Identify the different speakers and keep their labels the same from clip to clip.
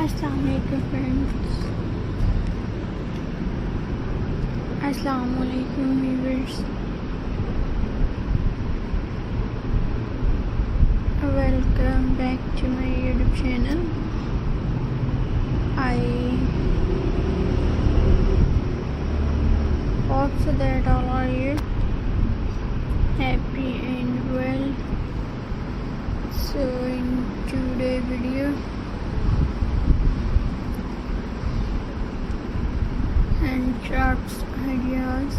Speaker 1: Assalamualaikum friends. Assalamualaikum viewers. Welcome back to my YouTube channel. I hope so that all are you happy and well. So in today's video, handcrafts ideas.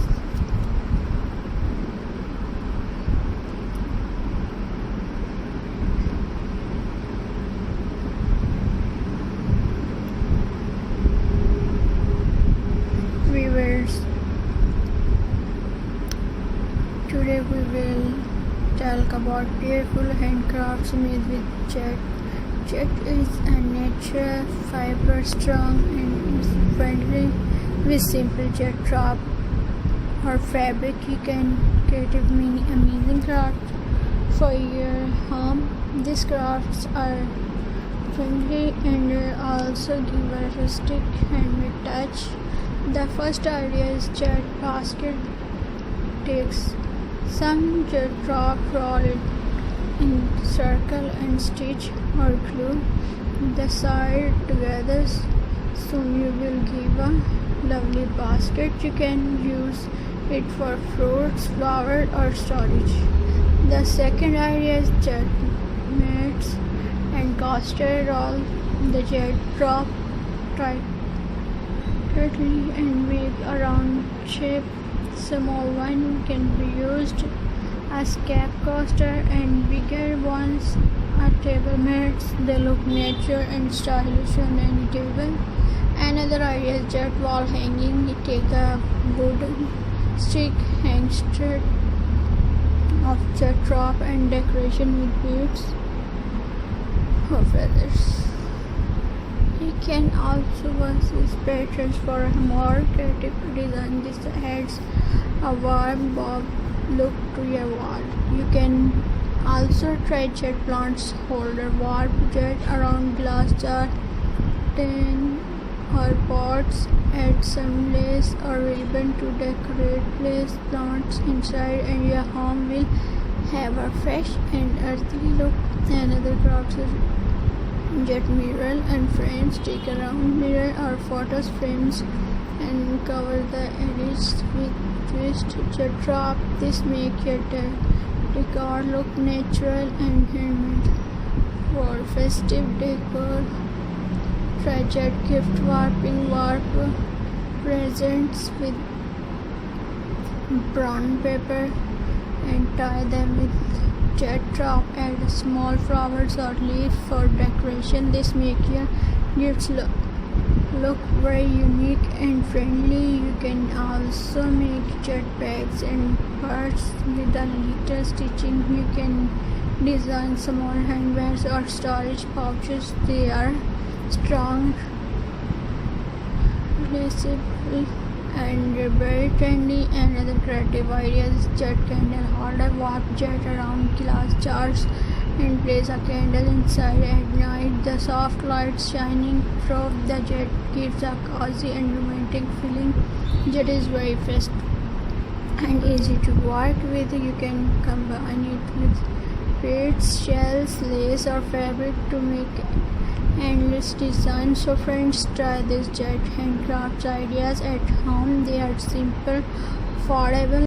Speaker 1: Viewers, today we will talk about beautiful handcrafts made with jute. Jute is a natural fiber, strong and friendly. With simple jute drop or fabric, you can create amazing craft for your home. These crafts are friendly and also give a rustic handmade touch. The first idea is jute basket. Takes some jute drop, roll it in circle and stitch or glue the side together. Soon you will give a lovely basket. You can use it for fruits, flowers or storage. The second idea is jute mats and coaster. Roll the jute drop tightly and make a round shape. Small one can be used as cap coaster and bigger ones are table mats. They look natural and stylish on any table. Another idea is jute wall hanging. You take a wooden stick, hang straight of jute drop and decoration with beads or feathers. You can also use patterns for a more creative design. This adds a warm bob look to your wall. You can also try jute plants holder, warp jute around glass jar, tin or pots. Add some lace or ribbon to decorate. Place plants inside and your home will have a fresh and earthy look. Another craft is jute mirror and frames. Take a round mirror or photos frames and cover the edges with twist jute drop. This makes your decor look natural and handmade. For festive decor, try jute gift warping. Warp presents with brown paper and tie them with jute drop. Add small flowers or leaf for decoration. This makes your gifts look very unique and friendly. You can also make jute bags and purses with a little stitching. You can design small handbags or storage pouches. They are strong, replaceable and very trendy. Another creative idea is jute candle holder. Warp jute around glass jars and place a candle inside at night. The soft light shining through the jute gives a cozy and romantic feeling. Jute is very fast and easy to work with. You can combine it with beads, shells, lace or fabric to make endless designs. So friends, try these jute handcrafts ideas at home. They are simple, affordable